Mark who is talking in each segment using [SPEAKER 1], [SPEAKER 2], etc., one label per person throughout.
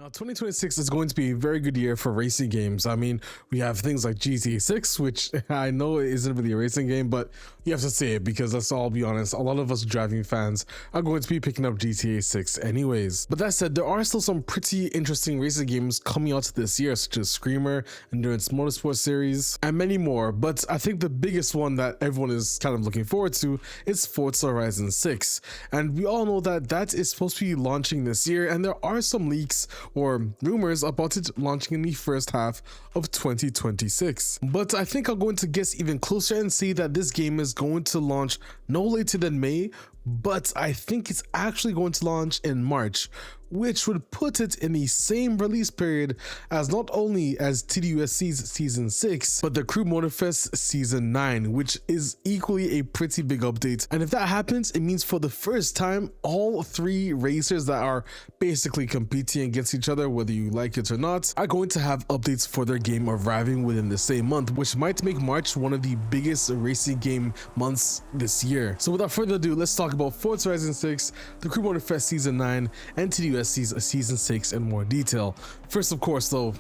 [SPEAKER 1] Now, 2026 is going to be a very good year for racing games. I mean, we have things like GTA 6, which I know isn't really a racing game, but you have to say it because let's all be honest, a lot of us driving fans are going to be picking up GTA 6 anyways. But that said, there are still some pretty interesting racing games coming out this year, such as Screamer, Endurance Motorsport Series, and many more. But I think the biggest one that everyone is kind of looking forward to is Forza Horizon 6. And we all know that that is supposed to be launching this year, and there are some leaks or rumors about it launching in the first half of 2026. But I think I'm going to guess even closer and say that this game is going to launch no later than May, but I think it's actually going to launch in March, which would put it in the same release period as not only as TDUSC's Season 6, but the Crew Motorfest Season 9, which is equally a pretty big update. And if that happens, it means for the first time, all three racers that are basically competing against each other, whether you like it or not, are going to have updates for their game arriving within the same month, which might make March one of the biggest racing game months this year. So without further ado, let's talk about Forza Horizon 6, the Crew Motorfest Season 9, and TDUSC's Season 6 in more detail. First, of course, though,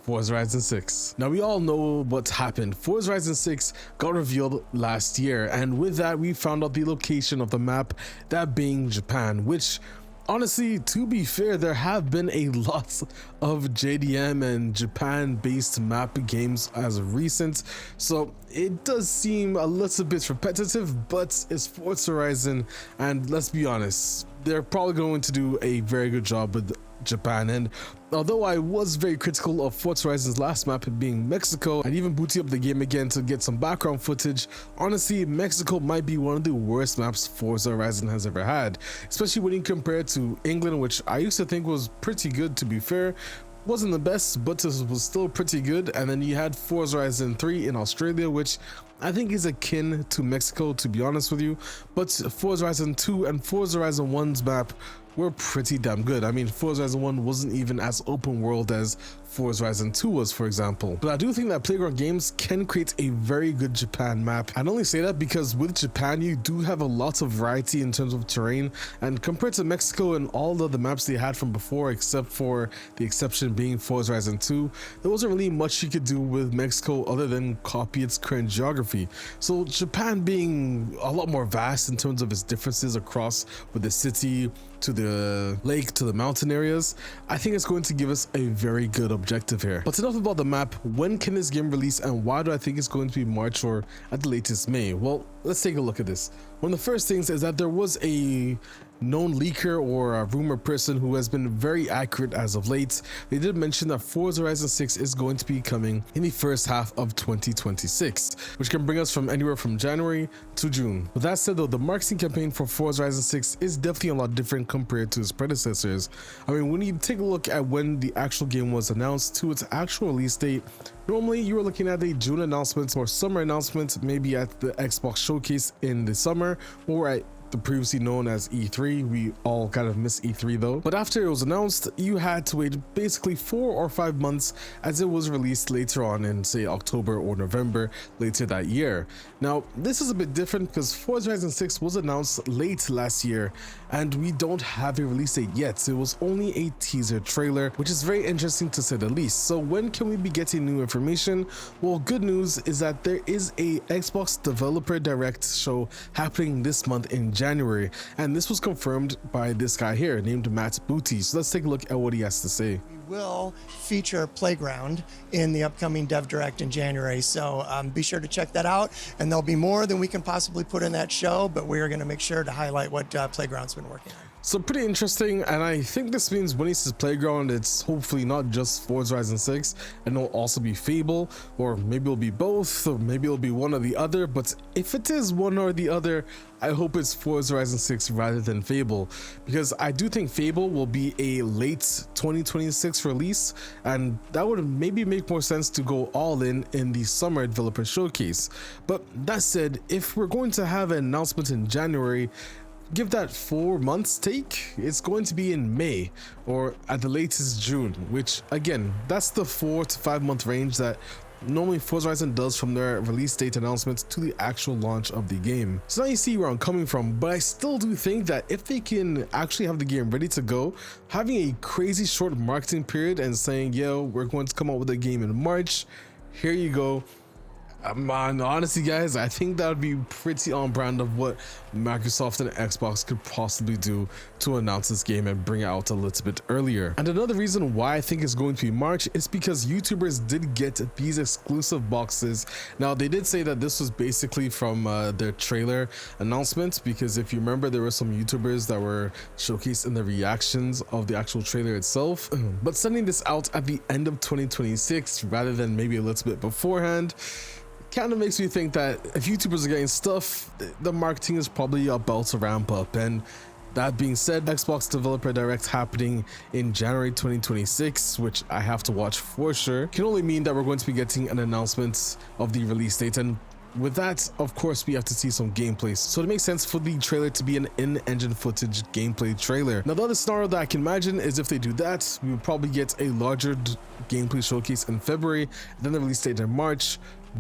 [SPEAKER 1] Forza Horizon 6. Now, we all know what happened. Forza Horizon 6 got revealed last year, and with that, we found out the location of the map, that being Japan, which honestly, to be fair, there have been a lot of JDM and Japan-based map games as of recent, so it does seem a little bit repetitive, but it's Forza Horizon, and let's be honest, they're probably going to do a very good job with Japan. And although I was very critical of Forza Horizon's last map being Mexico, and even booting up the game again to get some background footage, honestly, Mexico might be one of the worst maps Forza Horizon has ever had, especially when you compare it to England, which I used to think was pretty good, to be fair. Wasn't the best, but it was still pretty good. And then you had Forza Horizon 3 in Australia, which I think is akin to Mexico, to be honest with you. But Forza Horizon 2 and Forza Horizon 1's map were pretty damn good. I mean, Forza Horizon 1 wasn't even as open world as Forza Horizon 2 was, for example. But I do think that Playground Games can create a very good Japan map. I only say that because with Japan, you do have a lot of variety in terms of terrain, and compared to Mexico and all the other maps they had from before, except for the exception being Forza Horizon 2, there wasn't really much you could do with Mexico other than copy its current geography. So Japan being a lot more vast in terms of its differences across with the city to the lake to the mountain areas, I think it's going to give us a very good objective here. But enough about the map. When can this game release, and why do I think it's going to be March or at the latest May? Well, let's take a look at this. One of the first things is that there was a known leaker or a rumor person who has been very accurate as of late. They did mention that Forza Horizon 6 is going to be coming in the first half of 2026, which can bring us from anywhere from January to June. With that said though, the marketing campaign for Forza Horizon 6 is definitely a lot different compared to its predecessors. I mean, when you take a look at when the actual game was announced to its actual release date, normally you were looking at a June announcement or summer announcement, maybe at the Xbox showcase in the summer, or at the previously known as E3. We all kind of miss E3 though. But after it was announced, you had to wait basically 4 or 5 months as it was released later on in say October or November later that year. Now this is a bit different because Forza Horizon 6 was announced late last year and we don't have a release date yet. It was only a teaser trailer, which is very interesting to say the least. So when can we be getting new information? Well, good news is that there is a Xbox Developer Direct show happening this month in January, and this was confirmed by this guy here named Matt Booty. So let's take a look at what he has to say.
[SPEAKER 2] We will feature Playground in the upcoming Dev Direct in January, so be sure to check that out, and there'll be more than we can possibly put in that show, but we are going to make sure to highlight what Playground's been working on.
[SPEAKER 1] So pretty interesting, and I think this means when he says Playground, it's hopefully not just Forza Horizon 6, and it'll also be Fable, or maybe it'll be both, or maybe it'll be one or the other. But if it is one or the other, I hope it's Forza Horizon 6 rather than Fable, because I do think Fable will be a late 2026 release, and that would maybe make more sense to go all in the summer developer showcase. But that said, if we're going to have an announcement in January, give that 4 months take, it's going to be in May or at the latest June, which again, that's the 4 to 5 month range that normally Forza Horizon does from their release date announcements to the actual launch of the game. So now you see where I'm coming from, but I still do think that if they can actually have the game ready to go, having a crazy short marketing period and saying, yo, we're going to come out with a game in March, here you go. Man, honestly guys, I think that would be pretty on brand of what Microsoft and Xbox could possibly do to announce this game and bring it out a little bit earlier. And another reason why I think it's going to be March is because YouTubers did get these exclusive boxes. Now they did say that this was basically from their trailer announcement, because if you remember, there were some YouTubers that were showcased in the reactions of the actual trailer itself. But sending this out at the end of 2026 rather than maybe a little bit beforehand kind of makes me think that if YouTubers are getting stuff, the marketing is probably about to ramp up. And that being said, Xbox Developer Direct happening in January 2026, which I have to watch for sure, can only mean that we're going to be getting an announcement of the release date. And with that, of course, we have to see some gameplay. So it makes sense for the trailer to be an in-engine footage gameplay trailer. Now, the other scenario that I can imagine is if they do that, we will probably get a larger gameplay showcase in February, then the release date in March.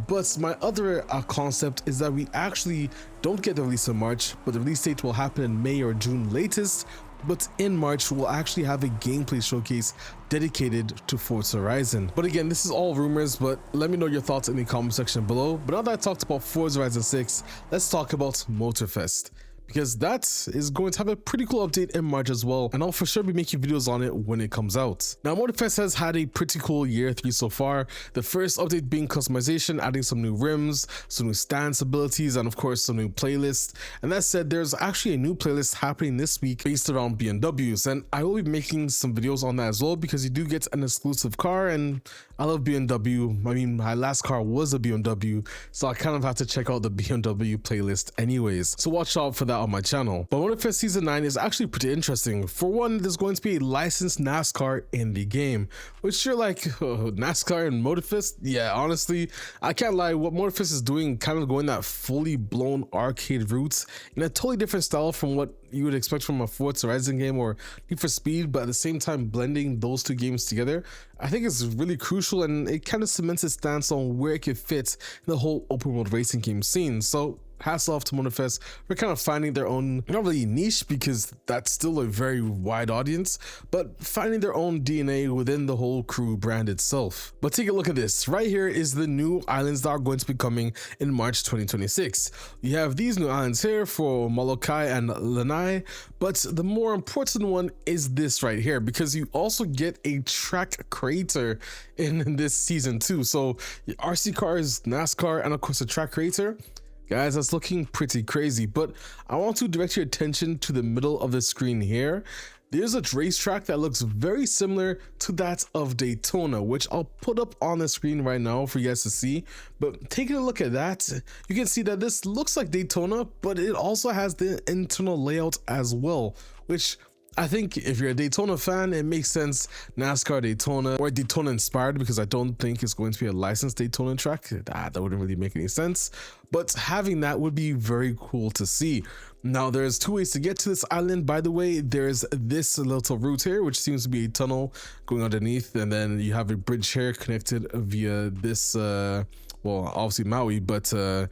[SPEAKER 1] But my other concept is that we actually don't get the release in March, but the release date will happen in May or June latest. But in March, we'll actually have a gameplay showcase dedicated to Forza Horizon. But again, this is all rumors, but let me know your thoughts in the comment section below. But now that I talked about Forza Horizon 6, let's talk about Motorfest, because that is going to have a pretty cool update in March as well, and I'll for sure be making videos on it when it comes out. Now, Motorfest has had a pretty cool year 3 so far. The first update being customization, adding some new rims, some new stance abilities, and of course some new playlists. And that said, there's actually a new playlist happening this week based around BMWs, and I will be making some videos on that as well, because you do get an exclusive car, and I love BMW. I mean, my last car was a BMW, so I kind of have to check out the BMW playlist anyways. So watch out for that on my channel. But Motorfest Season 9 is actually pretty interesting. For one, there's going to be a licensed NASCAR in the game, which you're like, oh, NASCAR and Motorfest? Yeah, honestly, I can't lie. What Motorfest is doing, kind of going that fully blown arcade route in a totally different style from what you would expect from a Forza Horizon game or Need for Speed, but at the same time blending those two games together, I think it's really crucial, and it kind of cements its stance on where it could fit in the whole open world racing game scene. So hats off to Motorfest for kind of finding their own, not really niche, because that's still a very wide audience, but finding their own DNA within the whole Crew brand itself. But take a look at this. Right here is the new islands that are going to be coming in March 2026. You have these new islands here for Molokai and Lanai, but the more important one is this right here, because you also get a track creator in this season too. So RC cars, NASCAR, and of course a track creator. Guys, that's looking pretty crazy, but I want to direct your attention to the middle of the screen here. There's a racetrack that looks very similar to that of Daytona, which I'll put up on the screen right now for you guys to see. But taking a look at that, you can see that this looks like Daytona, but it also has the internal layout as well, which I think if you're a Daytona fan, it makes sense. NASCAR Daytona, or Daytona inspired, because I don't think it's going to be a licensed Daytona track. That wouldn't really make any sense, but having that would be very cool to see. Now, there's two ways to get to this island, by the way. There's this little route here, which seems to be a tunnel going underneath, and then you have a bridge here connected via this, well, obviously Maui, but it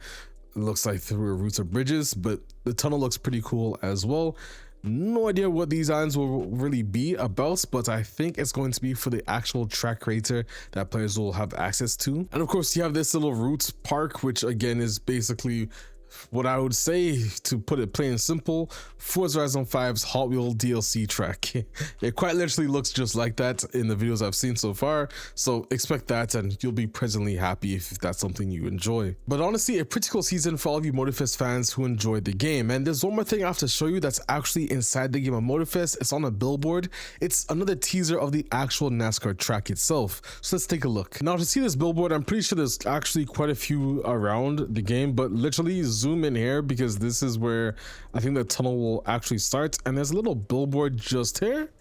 [SPEAKER 1] looks like through routes of bridges, but the tunnel looks pretty cool as well. No idea what these islands will really be about, but I think it's going to be for the actual track creator that players will have access to. And of course, you have this little roots park, which again is basically what I would say, to put it plain and simple, Forza Horizon 5's Hot Wheel DLC track. It quite literally looks just like that in the videos I've seen so far, so expect that and you'll be presently happy if that's something you enjoy. But honestly, a pretty cool season for all of you Motorfest fans who enjoyed the game. And there's one more thing I have to show you that's actually inside the game of Motorfest. It's on a billboard. It's another teaser of the actual NASCAR track itself. So let's take a look. Now, to see this billboard, I'm pretty sure there's actually quite a few around the game, but literally zoom in here, because this is where I think the tunnel will actually start, and there's a little billboard just here,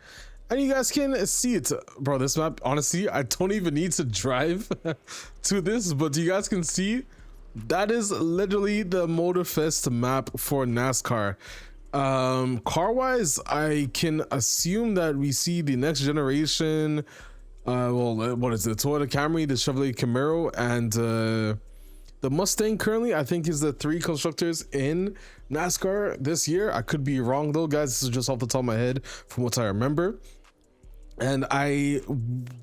[SPEAKER 1] and you guys can see it. Bro, this map, honestly, I don't even need to drive to this, but you guys can see that is literally the Motorfest map for NASCAR. Car wise, I can assume that we see the next generation What is it? Toyota Camry, the Chevrolet Camaro, and the Mustang currently, I think, is the 3 constructors in NASCAR this year. I could be wrong though, guys. This is just off the top of my head from what I remember. And I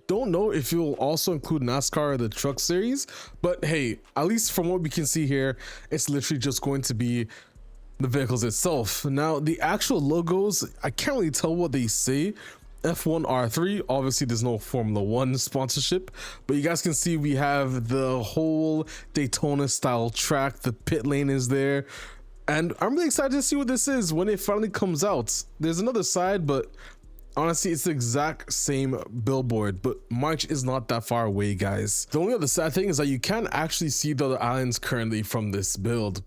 [SPEAKER 1] don't know if you'll also include NASCAR the truck series, but hey, at least from what we can see here, it's literally just going to be the vehicles itself. Now, the actual logos, I can't really tell what they say. F1 R3, obviously there's no Formula 1 sponsorship, but you guys can see we have the whole Daytona style track. The pit lane is there, and I'm really excited to see what this is when it finally comes out. There's another side, but honestly, it's the exact same billboard, but March is not that far away, guys. The only other sad thing is that you can't actually see the other islands currently from this build.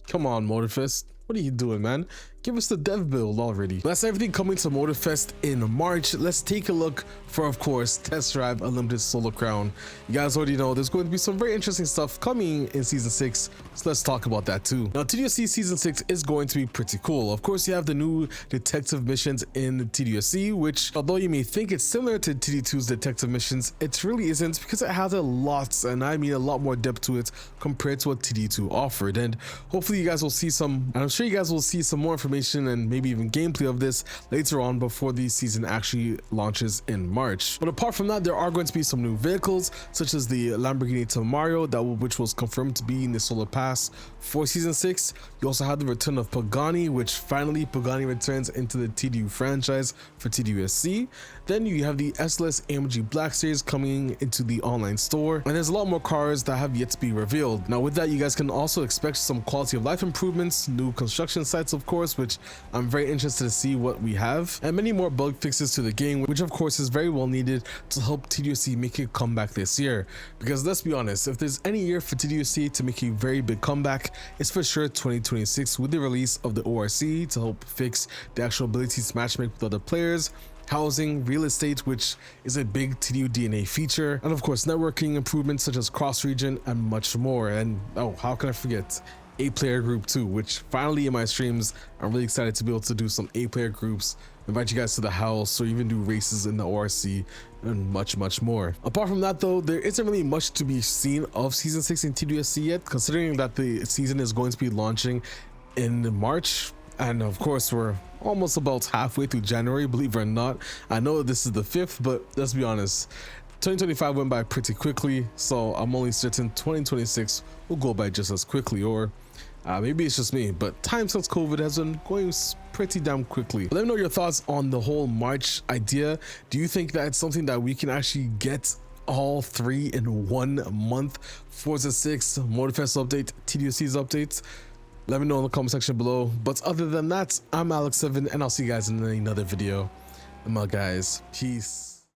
[SPEAKER 1] Come on, Motorfest. What are you doing, man? Give us the dev build already. That's everything coming to Motorfest in March. Let's take a look for, of course, Test Drive Unlimited Solo Crown. You guys already know there's going to be some very interesting stuff coming in Season 6, so let's talk about that too. Now, TDSC Season 6 is going to be pretty cool. Of course, you have the new detective missions in TDSC, which, although you may think it's similar to TD2's detective missions, it really isn't, because it has a lot, and I mean a lot more depth to it compared to what TD2 offered. And hopefully you guys will see some, and I'm sure you guys will see some more information and maybe even gameplay of this later on before the season actually launches in March. But apart from that, there are going to be some new vehicles, such as the Lamborghini Tamario, which was confirmed to be in the Solar Pass for Season 6. You also have the return of Pagani, which finally Pagani returns into the TDU franchise for TDUSC. Then you have the SLS AMG Black Series coming into the online store, and there's a lot more cars that have yet to be revealed. Now with that, you guys can also expect some quality of life improvements, new construction sites, of course, which I'm very interested to see what we have, and many more bug fixes to the game, which of course is very well needed to help TDUSC make a comeback this year. Because let's be honest, if there's any year for TDUSC to make a very big comeback, it's for sure 2026, with the release of the ORC to help fix the actual ability to matchmake with other players, housing, real estate, which is a big TDU DNA feature, and of course networking improvements such as cross-region and much more. And oh, how can I forget 8-player group too, which finally in my streams I'm really excited to be able to do some 8-player groups, invite you guys to the house, or even do races in the ORC, and much more. Apart from that though, there isn't really much to be seen of Season 6 in TDUSC yet, considering that the season is going to be launching in March. And of course, we're almost about halfway through January, believe it or not. I know this is the 5th, but let's be honest, 2025 went by pretty quickly, so I'm only certain 2026 will go by just as quickly, or maybe it's just me, but time since COVID has been going pretty damn quickly. Let me know your thoughts on the whole March idea. Do you think that it's something that we can actually get all 3 in 1 month? Forza 6, Motorfest update, TDUSC's updates? Let me know in the comment section below. But other than that, I'm Alex7, and I'll see you guys in another video. I'm out, guys. Peace.